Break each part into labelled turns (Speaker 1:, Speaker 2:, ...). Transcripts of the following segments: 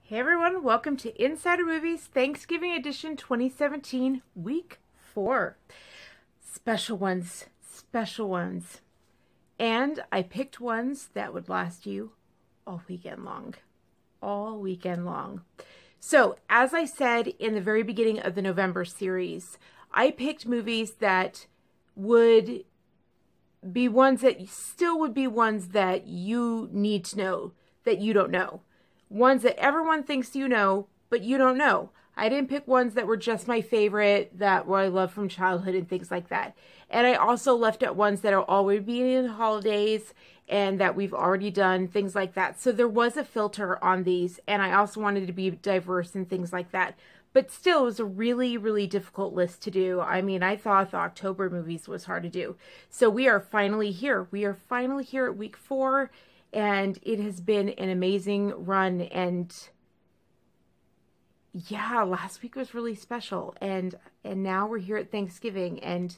Speaker 1: Hey everyone, welcome to Insider Movies Thanksgiving Edition 2017, Week 4. Special ones, special ones. And I picked ones that would last you all weekend long. All weekend long. So, as I said in the very beginning of the November series, I picked movies that would be ones that still would be ones that you need to know that you don't know. Ones that everyone thinks you know, but you don't know. I didn't pick ones that were just my favorite, that I love from childhood and things like that. And I also left out ones that will always be in the holidays and that we've already done, things like that. So there was a filter on these, and I also wanted to be diverse and things like that. But still, it was a really, really difficult list to do. I mean, I thought the October movies was hard to do. So we are finally here. We are finally here at week 4. And it has been an amazing run. And yeah, last week was really special. And now we're here at Thanksgiving. And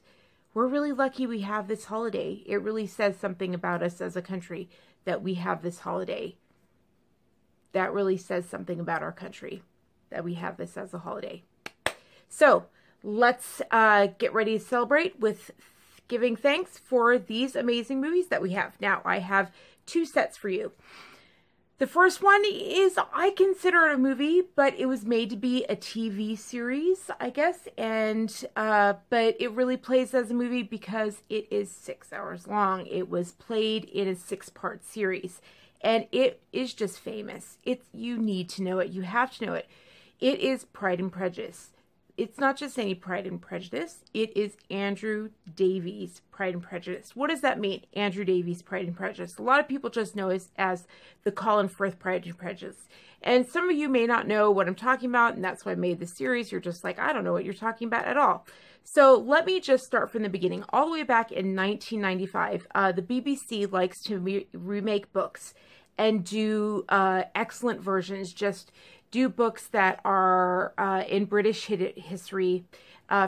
Speaker 1: we're really lucky we have this holiday. It really says something about us as a country that we have this holiday. That really says something about our country, that we have this as a holiday. So let's get ready to celebrate with giving thanks for these amazing movies that we have. Now, I have 2 sets for you. The first one is, I consider it a movie, but it was made to be a TV series, I guess, and but it really plays as a movie because it is 6 hours long. It was played in a 6-part series, and it is just famous. You need to know it. You have to know it. It is Pride and Prejudice. It's not just any Pride and Prejudice. It is Andrew Davies' Pride and Prejudice. What does that mean, Andrew Davies' Pride and Prejudice? A lot of people just know it as the Colin Firth Pride and Prejudice. And some of you may not know what I'm talking about, and that's why I made this series. You're just like, I don't know what you're talking about at all. So let me just start from the beginning. All the way back in 1995, the BBC likes to remake books and do excellent versions, just do books that are in British history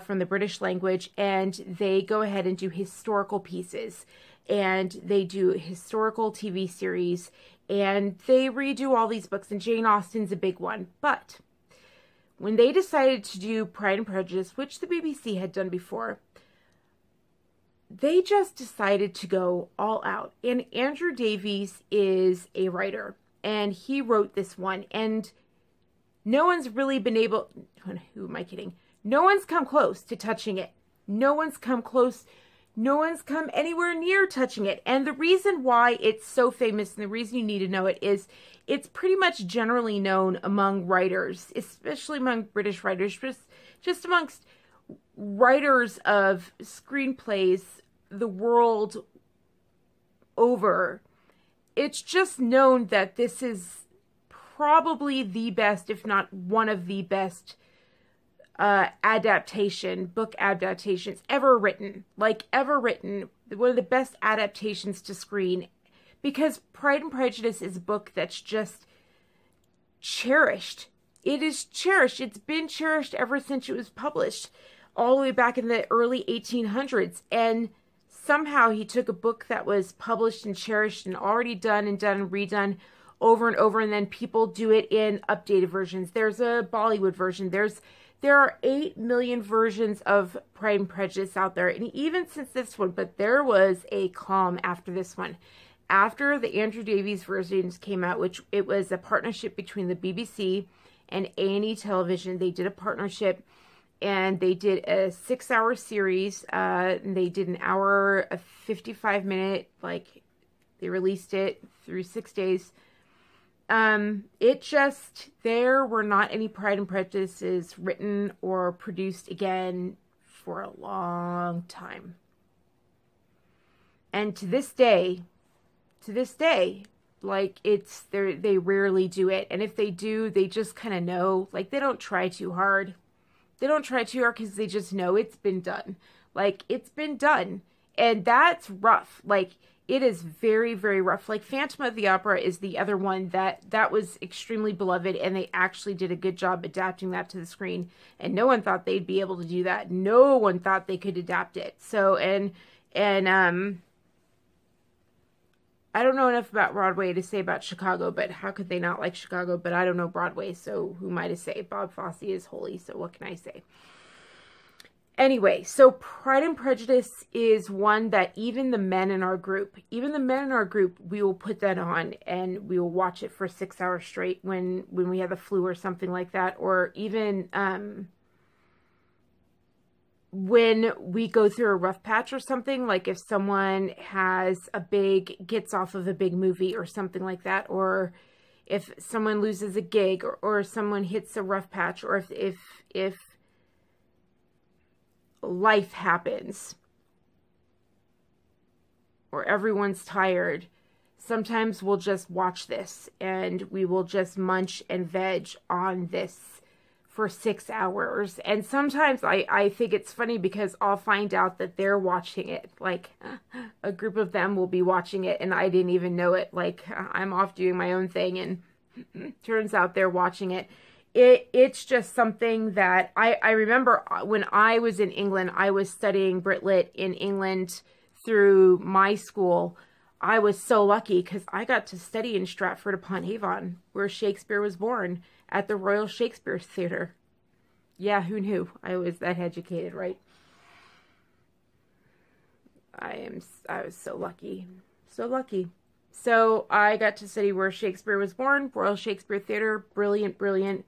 Speaker 1: from the British language, and they go ahead and do historical pieces, and they do historical TV series, and they redo all these books, and Jane Austen's a big one. But when they decided to do Pride and Prejudice, which the BBC had done before, they just decided to go all out. And Andrew Davies is a writer, and he wrote this one, and no one's really been able, who am I kidding? No one's come close to touching it. No one's come close. No one's come anywhere near touching it. And the reason why it's so famous and the reason you need to know it is it's pretty much generally known among writers, especially among British writers, just amongst writers of screenplays the world over. It's just known that this is probably the best, if not one of the best book adaptations ever written. Like, ever written. One of the best adaptations to screen. Because Pride and Prejudice is a book that's just cherished. It is cherished. It's been cherished ever since it was published. All the way back in the early 1800s. And somehow he took a book that was published and cherished and already done and redone over and over, and then people do it in updated versions. There's a Bollywood version. There are 8 million versions of Pride and Prejudice out there, and even since this one, but there was a calm after this one. After the Andrew Davies versions came out, which it was a partnership between the BBC and A&E Television. They did a partnership, and they did a 6-hour series. And they did an hour, a 55-minute, like, they released it through 6 days. There were not any Pride and Prejudices written or produced again for a long time. And to this day, like, they rarely do it. And if they do, they just kind of know, like, they don't try too hard. They don't try too hard because they just know it's been done. Like, it's been done. And that's rough. Like, it is very, very rough. Like, Phantom of the Opera is the other one that was extremely beloved, and they actually did a good job adapting that to the screen. And no one thought they'd be able to do that. No one thought they could adapt it. So, I I don't know enough about Broadway to say about Chicago, but how could they not like Chicago? But I don't know Broadway, so who am I to say? Bob Fosse is holy, so what can I say? Anyway, so Pride and Prejudice is one that even the men in our group, we will put that on and we will watch it for 6 hours straight when we have the flu or something like that. Or even when we go through a rough patch or something, like if someone gets off of a big movie or something like that, or if someone loses a gig or someone hits a rough patch, or if life happens or everyone's tired, sometimes we'll just watch this and we will just munch and veg on this for 6 hours. And sometimes I think it's funny because I'll find out that they're watching it, like a group of them will be watching it and I didn't even know it. Like I'm off doing my own thing and turns out they're watching it. It's just something that I remember when I was in England, I was studying BRIDGET in England through my school. I was so lucky because I got to study in Stratford-upon-Avon, where Shakespeare was born, at the Royal Shakespeare Theatre. Yeah, who knew? I was that educated, right? I was so lucky. So lucky. So I got to study where Shakespeare was born, Royal Shakespeare Theatre. Brilliant, brilliant.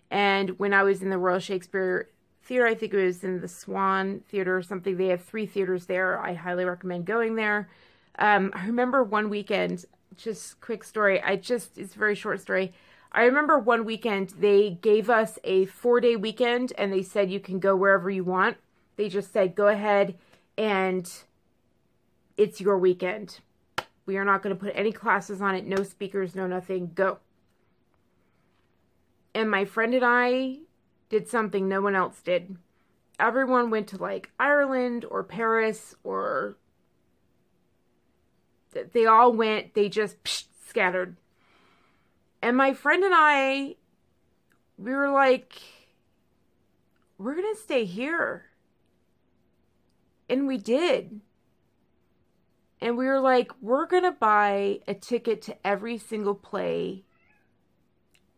Speaker 1: And when I was in the Royal Shakespeare Theatre, I think it was in the Swan Theatre or something. They have 3 theaters there. I highly recommend going there. I remember one weekend, just quick story. It's a very short story. I remember one weekend they gave us a 4-day weekend and they said you can go wherever you want. They just said, go ahead and it's your weekend. We are not going to put any classes on it. No speakers, no nothing. Go. And my friend and I did something no one else did. Everyone went to like Ireland or Paris, or they all went, they just scattered. And my friend and I, we were like, we're going to stay here. And we did. And we were like, we're going to buy a ticket to every single play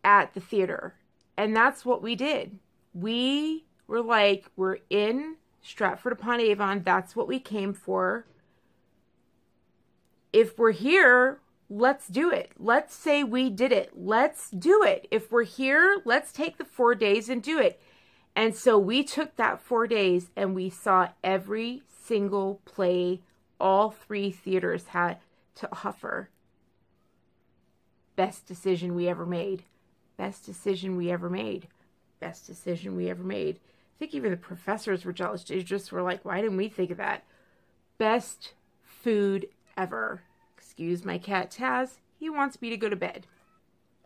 Speaker 1: at the theater. And that's what we did. We were like, we're in Stratford-upon-Avon. That's what we came for. If we're here, let's do it. Let's say we did it. Let's do it. If we're here, let's take the 4 days and do it. And so we took that 4 days and we saw every single play all 3 theaters had to offer. Best decision we ever made. Best decision we ever made. Best decision we ever made. I think even the professors were jealous. They just were like, why didn't we think of that? Best food ever. Excuse my cat Taz. He wants me to go to bed.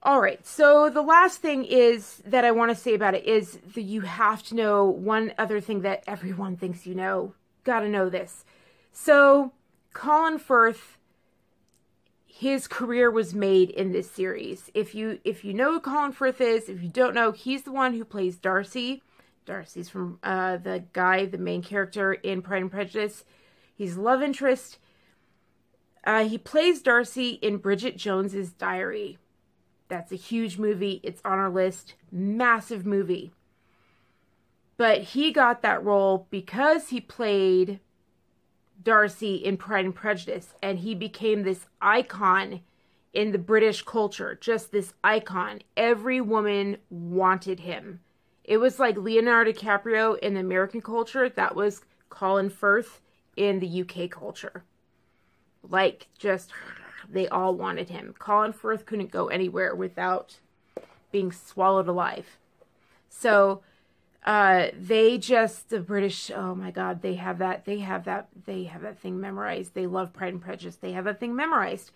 Speaker 1: All right. So the last thing is that I want to say about it is that you have to know one other thing that everyone thinks you know. Gotta know this. So Colin Firth, his career was made in this series. If you know who Colin Firth is, if you don't know, he's the one who plays Darcy. Darcy's from the main character in Pride and Prejudice. He's love interest. He plays Darcy in Bridget Jones's Diary. That's a huge movie. It's on our list. Massive movie. But he got that role because he played Darcy in Pride and Prejudice, and he became this icon in the British culture. Just this icon. Every woman wanted him. It was like Leonardo DiCaprio in the American culture. That was Colin Firth in the UK culture. Like, just, they all wanted him. Colin Firth couldn't go anywhere without being swallowed alive. So, the British, oh my God, they have that thing memorized. They love Pride and Prejudice. They have that thing memorized.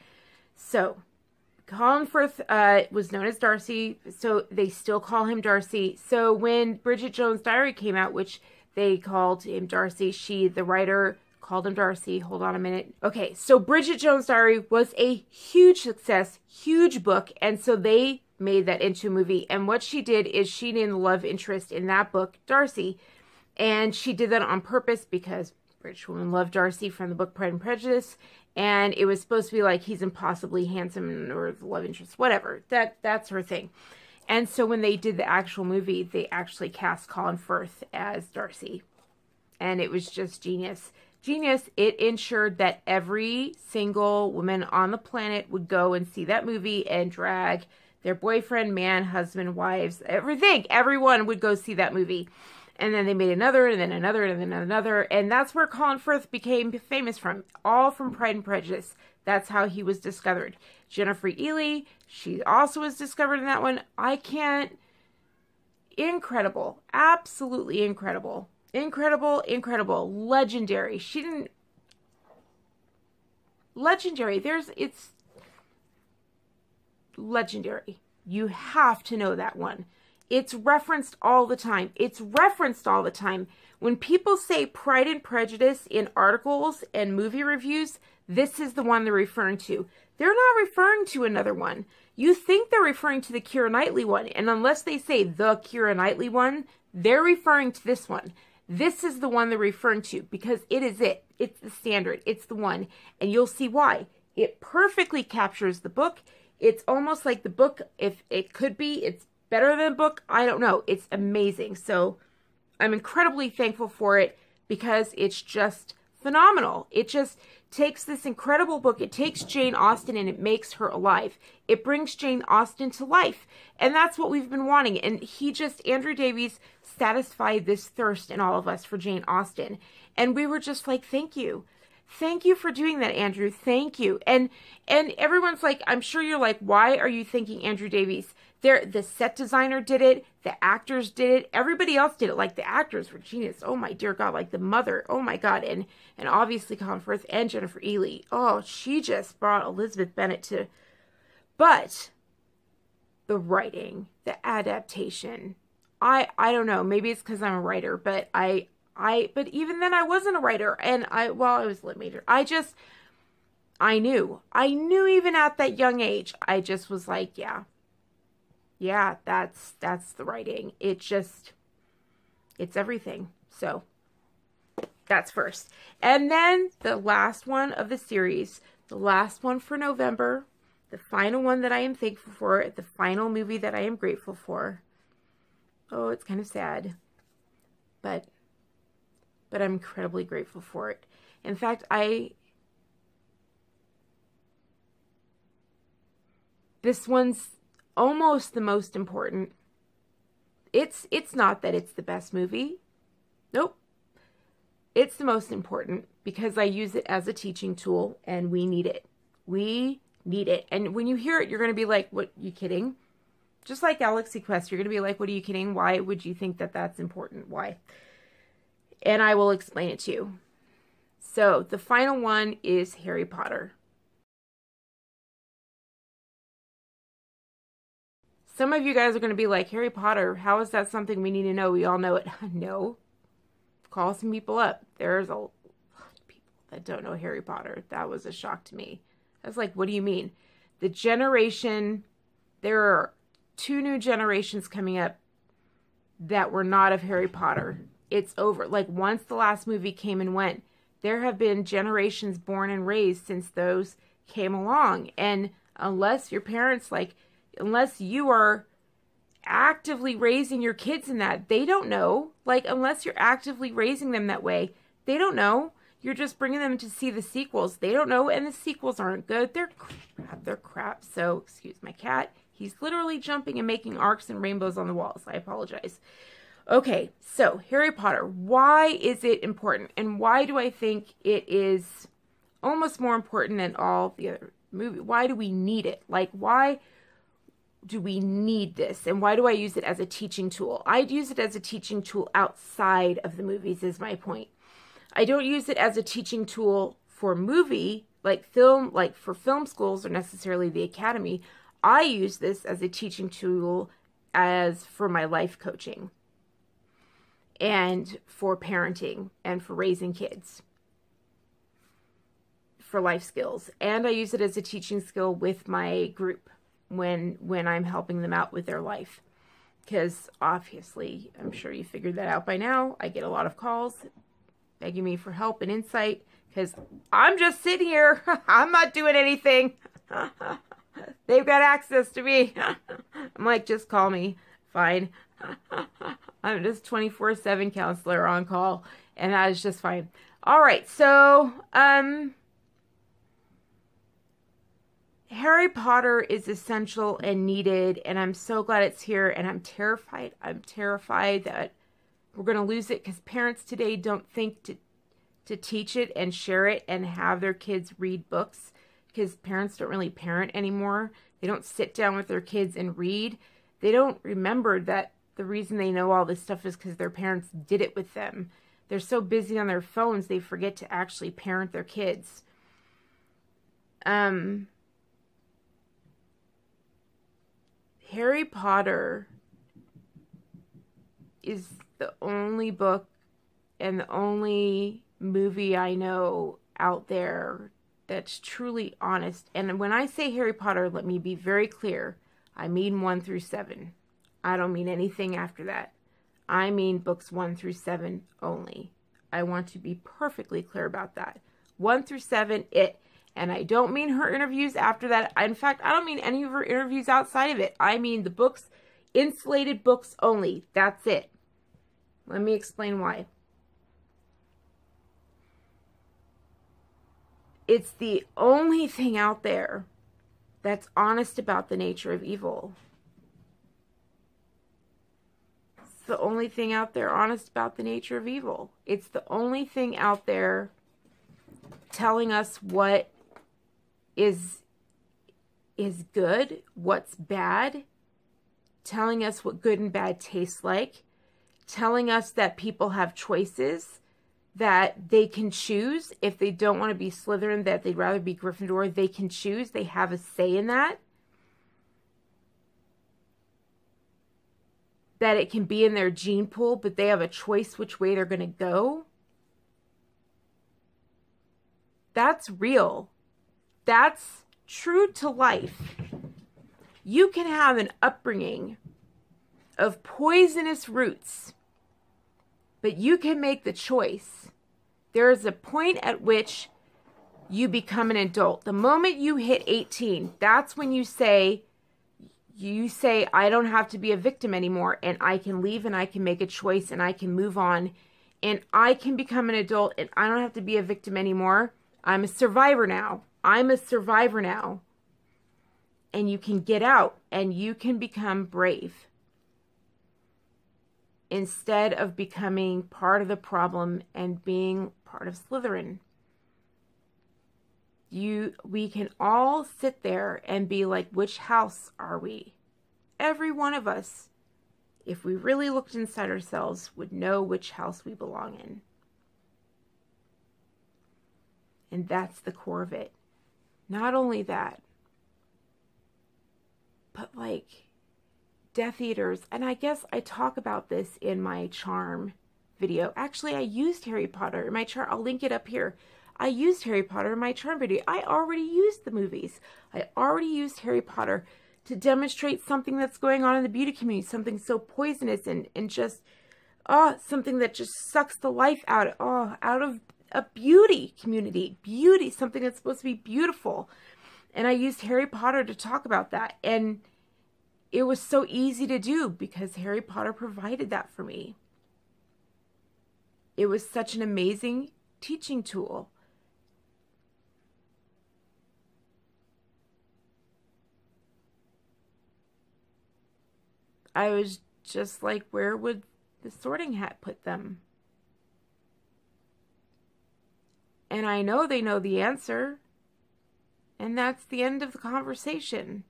Speaker 1: So, Colin Firth, was known as Darcy, so they still call him Darcy. So when Bridget Jones' Diary came out, which they called him Darcy, the writer called him Darcy. Hold on a minute. Okay, so Bridget Jones' Diary was a huge success, huge book, and so they made that into a movie. And what she did is she named the love interest in that book Darcy, and she did that on purpose because rich woman loved Darcy from the book Pride and Prejudice, and it was supposed to be like he's impossibly handsome or the love interest, whatever. That's her thing. And so when they did the actual movie, they actually cast Colin Firth as Darcy. And it was just genius. Genius. It ensured that every single woman on the planet would go and see that movie and drag their boyfriend, man, husband, wives, everything. Everyone would go see that movie. And then they made another, and then another, and then another. And that's where Colin Firth became famous from. All from Pride and Prejudice. That's how he was discovered. Jennifer Ely, she also was discovered in that one. Incredible. Absolutely incredible. Incredible. Legendary. Legendary. It's legendary. You have to know that one. It's referenced all the time. When people say Pride and Prejudice in articles and movie reviews, this is the one they're referring to. They're not referring to another one. You think they're referring to the Keira Knightley one, and unless they say the Keira Knightley one, they're referring to this one. This is the one they're referring to because it is it. It's the standard. It's the one, and you'll see why. It perfectly captures the book. It's almost like the book, if it could be. It's better than the book. I don't know. It's amazing. So I'm incredibly thankful for it because it's just phenomenal. It just takes this incredible book. It takes Jane Austen and it makes her alive. It brings Jane Austen to life. And that's what we've been wanting. And Andrew Davies satisfied this thirst in all of us for Jane Austen. And we were just like, thank you. Thank you for doing that, Andrew. Thank you. And everyone's like, I'm sure you're like, why are you thanking Andrew Davies? The set designer did it. The actors did it. Everybody else did it. Like the actors were genius. Oh my dear God. Like the mother. Oh my God. And obviously Colin Firth and Jennifer Ely. Oh, she just brought Elizabeth Bennet to. But the writing, the adaptation. I don't know. Maybe it's because I'm a writer, but but even then I wasn't a writer. And I was a lit major. I knew even at that young age. I just was like, yeah, that's the writing. It's everything. So that's first. And then the last one of the series, the last one for November, the final one that I am thankful for, the final movie that I am grateful for. Oh, it's kind of sad, but I'm incredibly grateful for it. In fact, this one's almost the most important. It's not that it's the best movie. Nope. It's the most important because I use it as a teaching tool and we need it. We need it. And when you hear it, you're going to be like, what, you kidding? Just like Galaxy Quest, you're going to be like, what are you kidding? Why would you think that that's important? Why? And I will explain it to you. So the final one is Harry Potter. Some of you guys are going to be like, Harry Potter, how is that something we need to know? We all know it. No. Call some people up. There's a lot of people that don't know Harry Potter. That was a shock to me. I was like, what do you mean? There are 2 new generations coming up that were not of Harry Potter. It's over. Like, once the last movie came and went, there have been generations born and raised since those came along. And unless your parents, unless you are actively raising your kids in that, they don't know. Unless you're actively raising them that way, they don't know. You're just bringing them to see the sequels. They don't know, and the sequels aren't good. They're crap. So, excuse my cat. He's literally jumping and making arcs and rainbows on the walls. I apologize. Okay, so Harry Potter. Why is it important? And why do I think it is almost more important than all the other movies? Why do we need it? Why do we need this? And why do I use it as a teaching tool? I'd use it as a teaching tool outside of the movies is my point. I don't use it as a teaching tool for movie, for film schools or necessarily the academy. I use this as a teaching tool for my life coaching and for parenting and for raising kids, for life skills. And I use it as a teaching skill with my group when I'm helping them out with their life. Because obviously, I'm sure you figured that out by now, I get a lot of calls. begging me for help and insight, because I'm just sitting here. I'm not doing anything. They've got access to me. I'm like, just call me. Fine. I'm just 24/7 counselor on call, and that is just fine. All right, so Harry Potter is essential and needed, and I'm so glad it's here, and I'm terrified. I'm terrified that we're going to lose it because parents today don't think to teach it and share it and have their kids read books, because parents don't really parent anymore. They don't sit down with their kids and read. They don't remember that the reason they know all this stuff is because their parents did it with them. They're so busy on their phones, they forget to actually parent their kids. Harry Potter is the only book and the only movie I know out there that's truly honest. And when I say Harry Potter, let me be very clear. I mean 1 through 7. I don't mean anything after that. I mean books 1 through 7 only. I want to be perfectly clear about that. 1 through 7, it. And I don't mean her interviews after that. In fact, I don't mean any of her interviews outside of it. I mean the books, insulated books only. That's it. Let me explain why. It's the only thing out there that's honest about the nature of evil. It's the only thing out there honest about the nature of evil. It's the only thing out there telling us what is good, what's bad, telling us what good and bad tastes like, telling us that people have choices, that they can choose. If they don't want to be Slytherin, that they'd rather be Gryffindor, they can choose. They have a say in that. That it can be in their gene pool, but they have a choice which way they're going to go. That's real. That's true to life. You can have an upbringing of poisonous roots, but you can make the choice. There is a point at which you become an adult. The moment you hit 18, that's when you say, I don't have to be a victim anymore, and I can leave, and I can make a choice, and I can move on, and I can become an adult, and I don't have to be a victim anymore. I'm a survivor now. I'm a survivor now. And you can get out, and you can become brave, instead of becoming part of the problem and being part of Slytherin. We can all sit there and be like, which house are we? Every one of us, if we really looked inside ourselves, would know which house we belong in. And that's the core of it. Not only that, but like Death Eaters, and I guess I talk about this in my charm video. Actually, I used Harry Potter in my charm. I'll link it up here. I used Harry Potter in my charm video. I already used the movies. I already used Harry Potter to demonstrate something that's going on in the beauty community, something so poisonous and just, something that just sucks the life out of a beauty community. Beauty, something that's supposed to be beautiful. And I used Harry Potter to talk about that. And it was so easy to do because Harry Potter provided that for me. It was such an amazing teaching tool. I was just like, where would the Sorting Hat put them? And I know they know the answer. And that's the end of the conversation.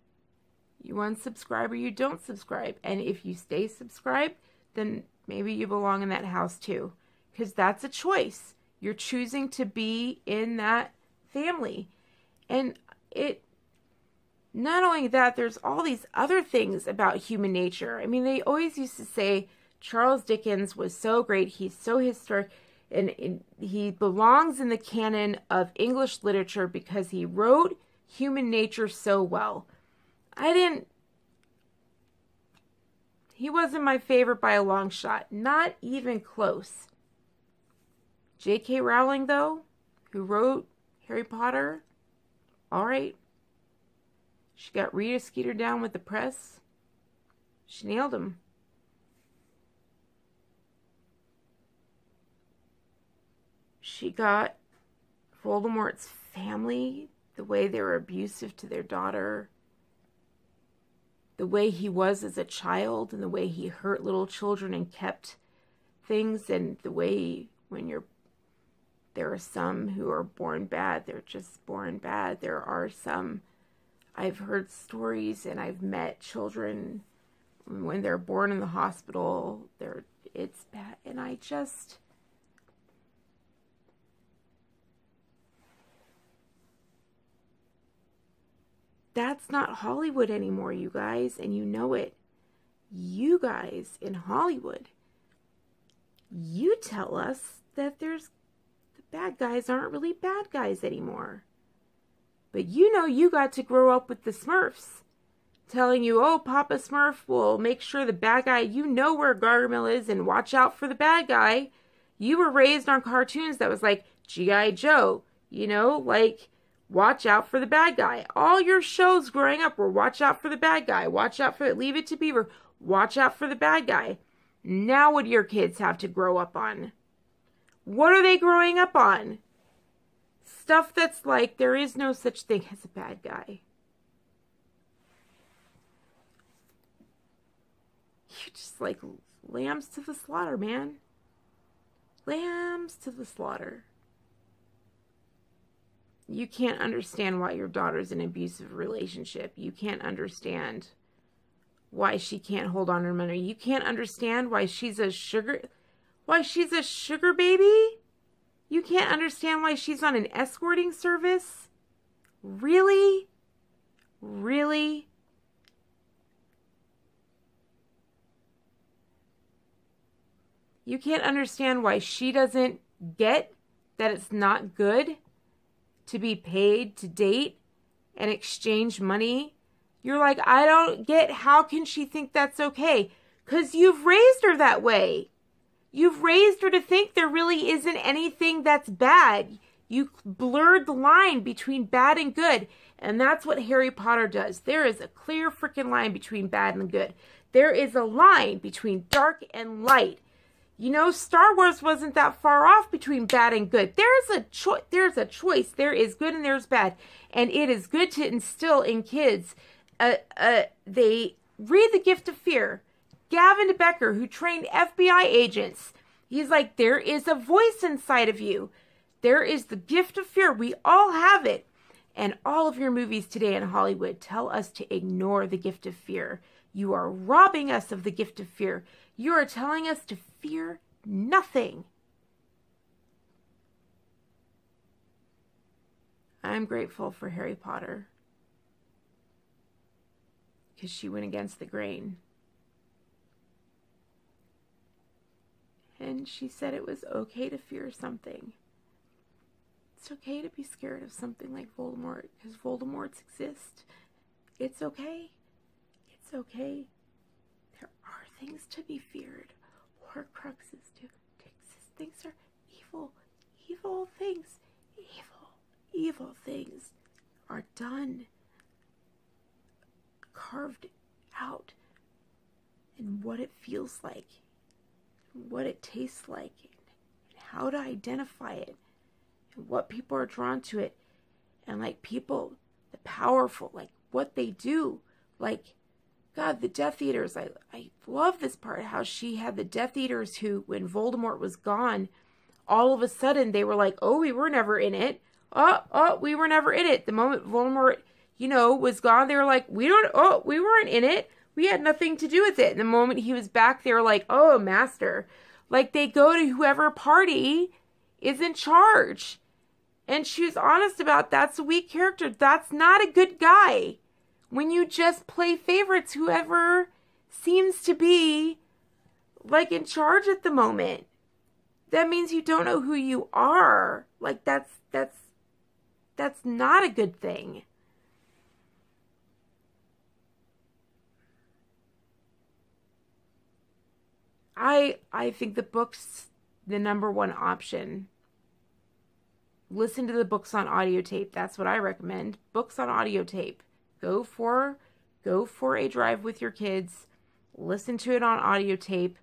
Speaker 1: You unsubscribe or you don't subscribe. And if you stay subscribed, then maybe you belong in that house too. Because that's a choice. You're choosing to be in that family. And not only that, there's all these other things about human nature. I mean, they always used to say Charles Dickens was so great. He's so historic. And he belongs in the canon of English literature because he wrote human nature so well. He wasn't my favorite by a long shot. Not even close. J.K. Rowling, though, who wrote Harry Potter, all right. She got Rita Skeeter down with the press. She nailed him. She got Voldemort's family, the way they were abusive to their daughter, the way he was as a child, and the way he hurt little children and kept things, and the way there are some who are born bad, they're just born bad. There are some, I've heard stories and I've met children when they're born in the hospital, it's bad, and that's not Hollywood anymore, you guys, and you know it. You guys in Hollywood, you tell us that the bad guys aren't really bad guys anymore. But you know you got to grow up with the Smurfs telling you, oh, Papa Smurf will make sure the bad guy, you know where Gargamel is and watch out for the bad guy. You were raised on cartoons that was like G.I. Joe, you know, like watch out for the bad guy. All your shows growing up were watch out for the bad guy, watch out for Leave It to Beaver, watch out for the bad guy. Now what do your kids have to grow up on? What are they growing up on? Stuff that's like, there is no such thing as a bad guy. You just like lambs to the slaughter, man. Lambs to the slaughter. You can't understand why your daughter's in an abusive relationship. You can't understand why she can't hold on to her money. You can't understand why she's a sugar baby. You can't understand why she's on an escorting service. Really? Really? You can't understand why she doesn't get that it's not good to be paid to date and exchange money. You're like, I don't get, how can she think that's okay? Because you've raised her that way. You've raised her to think there really isn't anything that's bad. You blurred the line between bad and good. And that's what Harry Potter does. There is a clear freaking line between bad and good. There is a line between dark and light. You know, Star Wars wasn't that far off between bad and good. There's a choice. There is good and there's bad. And it is good to instill in kids. They read The Gift of Fear. Gavin Becker, who trained FBI agents, he's like, there is a voice inside of you. There is the gift of fear. We all have it. And all of your movies today in Hollywood tell us to ignore the gift of fear. You are robbing us of the gift of fear. You are telling us to fear nothing. I'm grateful for Harry Potter because she went against the grain. And she said it was okay to fear something. It's okay to be scared of something like Voldemort, because Voldemorts exist. It's okay. It's okay. There are things to be feared. Horcruxes do exist. Things are evil. Evil things. Evil things are done. Carved out. And what it feels like. What it tastes like, and how to identify it, and what people are drawn to it, and like people, the powerful, like what they do, like God, the Death Eaters. I love this part, how she had the Death Eaters who, when Voldemort was gone, all of a sudden they were like, oh, we were never in it. We were never in it. The moment Voldemort, was gone, they were like, we weren't in it. We had nothing to do with it. And the moment he was back, they were like, oh, master. Like, they go to whoever party is in charge. And she was honest about that's a weak character. That's not a good guy. When you just play favorites, whoever seems to be, like, in charge at the moment. That means you don't know who you are. Like, that's not a good thing. I think the book's the number one option listen to the books on audio tape. That's what I recommend. Books on audio tape. Go for a drive with your kids. Listen to it on audio tape.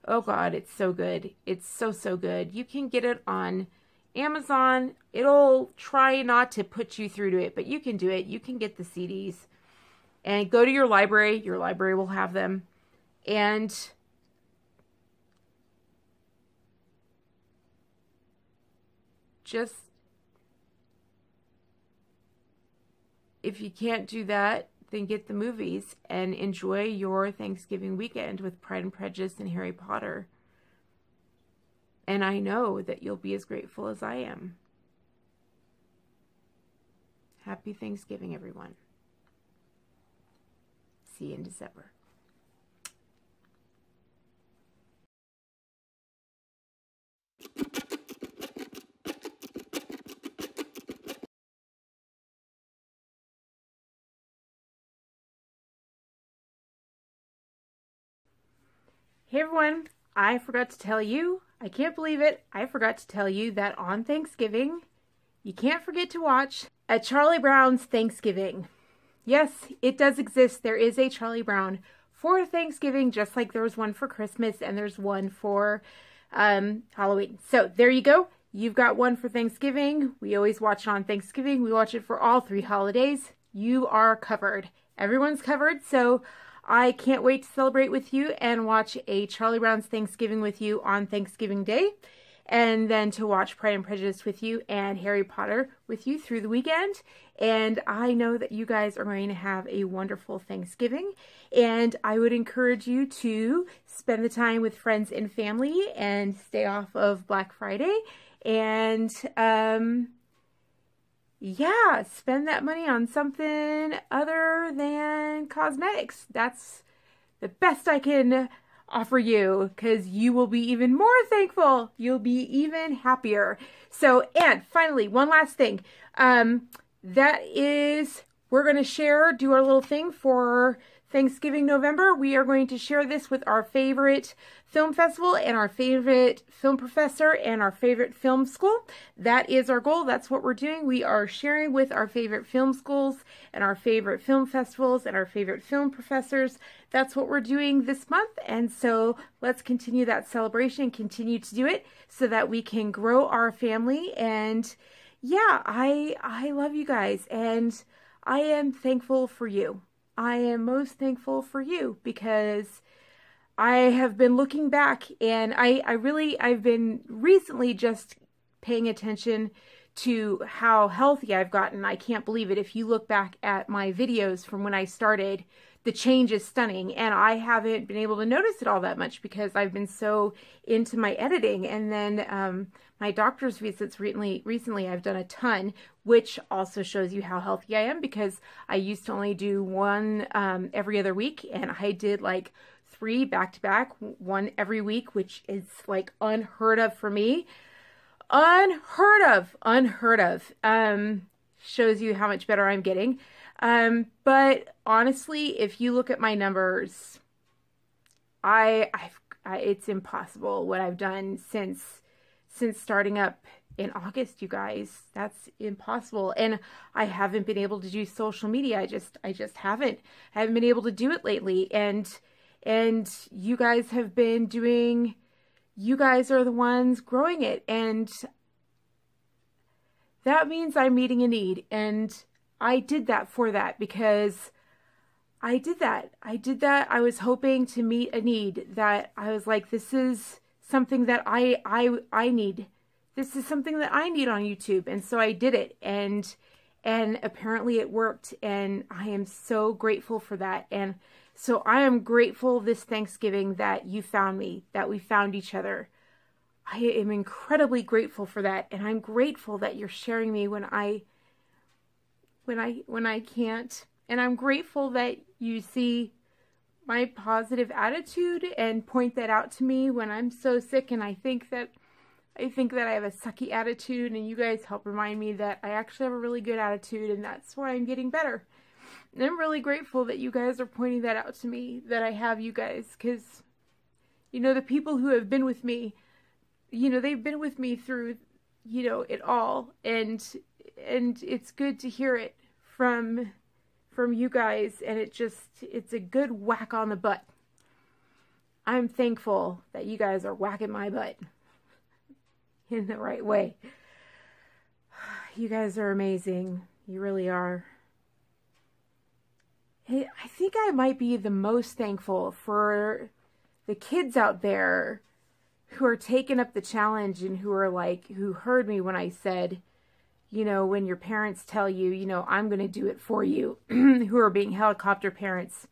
Speaker 1: Oh God, it's so good. It's so, so good. You can get it on Amazon. It'll try not to put you through to it, but you can do it. You can get the CDs and go to your library. Your library will have them. And just, if you can't do that, then get the movies and enjoy your Thanksgiving weekend with Pride and Prejudice and Harry Potter. And I know that you'll be as grateful as I am. Happy Thanksgiving, everyone. See you in December. Hey everyone, I forgot to tell you, I can't believe it, I forgot to tell you that on Thanksgiving, you can't forget to watch a Charlie Brown's Thanksgiving. Yes, it does exist. There is a Charlie Brown for Thanksgiving, just like there was one for Christmas and there's one for Halloween. So there you go. You've got one for Thanksgiving. We always watch it on Thanksgiving. We watch it for all 3 holidays. You are covered. Everyone's covered. So I can't wait to celebrate with you and watch a Charlie Brown's Thanksgiving with you on Thanksgiving Day. And then to watch Pride and Prejudice with you and Harry Potter with you through the weekend. And I know that you guys are going to have a wonderful Thanksgiving. And I would encourage you to spend the time with friends and family and stay off of Black Friday. And yeah, spend that money on something other than cosmetics. That's the best I can offer you, because you will be even more thankful. You'll be even happier. So, and finally, one last thing. That is, we're going to do our little thing for Thanksgiving November. We are going to share this with our favorite film festival and our favorite film professor and our favorite film school. That is our goal. That's what we're doing. We are sharing with our favorite film schools and our favorite film festivals and our favorite film professors. That's what we're doing this month. And so let's continue that celebration, continue to do it so that we can grow our family. And yeah, I love you guys and I am thankful for you. I am most thankful for you because I have been looking back and I've been recently just paying attention to how healthy I've gotten. I can't believe it. If you look back at my videos from when I started, the change is stunning, and I haven't been able to notice it all that much because I've been so into my editing. And then my doctor's visits recently I've done a ton, which also shows you how healthy I am, because I used to only do one every other week, and I did like 3 back-to-back, 1 every week, which is like unheard of for me. Unheard of. Shows you how much better I'm getting. But honestly, if you look at my numbers, it's impossible what I've done since starting up in August, you guys. That's impossible. And I haven't been able to do social media. I just haven't. I haven't been able to do it lately. And you guys have been doing, you guys are the ones growing it. And that means I'm meeting a need. And I did that for that because I did that. I was hoping to meet a need that I was like, this is something that I need. This is something that I need on YouTube. And so I did it. And apparently it worked. And I am so grateful for that. And so I am grateful this Thanksgiving that you found me, that we found each other. I am incredibly grateful for that. And I'm grateful that you're sharing me when I can't. And I'm grateful that you see my positive attitude and point that out to me when I'm so sick and I think that I have a sucky attitude, and you guys help remind me that I actually have a really good attitude, and that's why I'm getting better. And I'm really grateful that you guys are pointing that out to me, that I have you guys, because, you know, the people who have been with me, you know, they've been with me through you know, it all. And it's good to hear it from you guys, and it's a good whack on the butt. I'm thankful that you guys are whacking my butt in the right way. You guys are amazing. You really are. I think I might be the most thankful for the kids out there who are taking up the challenge and who are like, who heard me when I said, you know, when your parents tell you, you know, I'm going to do it for you, who are being helicopter parents.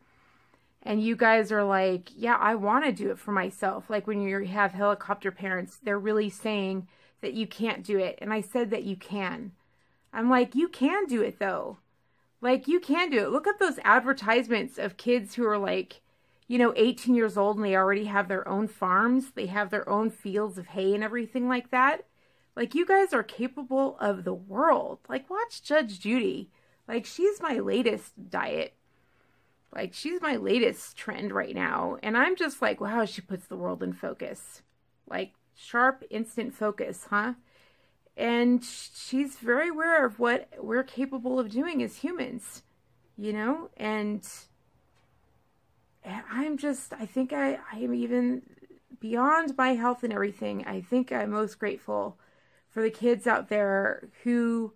Speaker 1: And you guys are like, yeah, I want to do it for myself. Like when you have helicopter parents, they're really saying that you can't do it. And I said that you can. I'm like, you can do it though. Like you can do it. Look at those advertisements of kids who are like, you know, 18 years old and they already have their own farms. They have their own fields of hay and everything like that. Like you guys are capable of the world. Like watch Judge Judy. Like she's my latest diet. Like she's my latest trend right now. And I'm just like, wow, she puts the world in focus. Like sharp, instant focus, huh? And she's very aware of what we're capable of doing as humans, you know? And I'm just, I think I am even beyond my health and everything. I think I'm most grateful for the kids out there who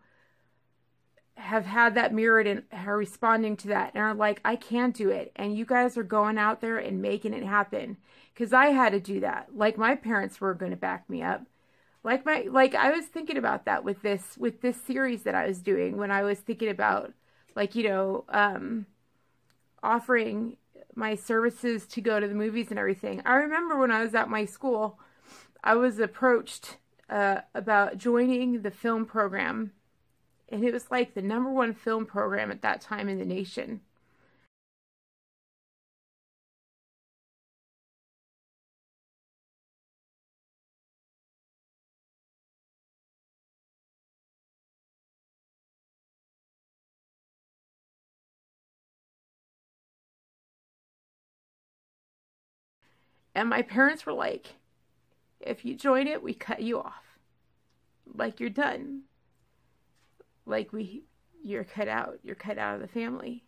Speaker 1: have had that mirrored and are responding to that and are like, I can't do it. And you guys are going out there and making it happen. Because I had to do that. Like my parents were going to back me up. Like I was thinking about that with this series that I was doing when I was thinking about, like, you know, offering my services to go to the movies and everything. I remember when I was at my school, I was approached about joining the film program, and it was like the #1 film program at that time in the nation. And my parents were like, if you join it, we cut you off. Like you're done. Like you're cut out. You're cut out of the family.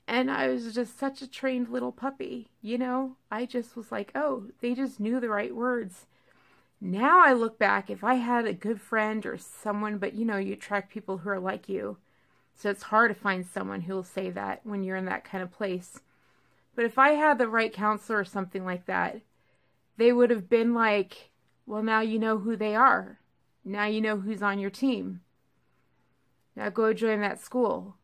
Speaker 1: And I was just such a trained little puppy, you know? I just was like, oh, they just knew the right words. Now I look back, if I had a good friend or someone, but you know, you attract people who are like you. So it's hard to find someone who will say that when you're in that kind of place. But if I had the right counselor or something like that, they would have been like, well, now you know who they are. Now you know who's on your team. Now go join that school.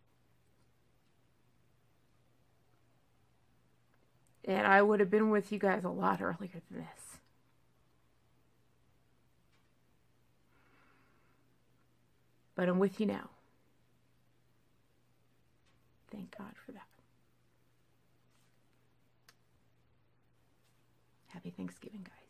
Speaker 1: And I would have been with you guys a lot earlier than this. But I'm with you now. Thank God for that. Happy Thanksgiving, guys.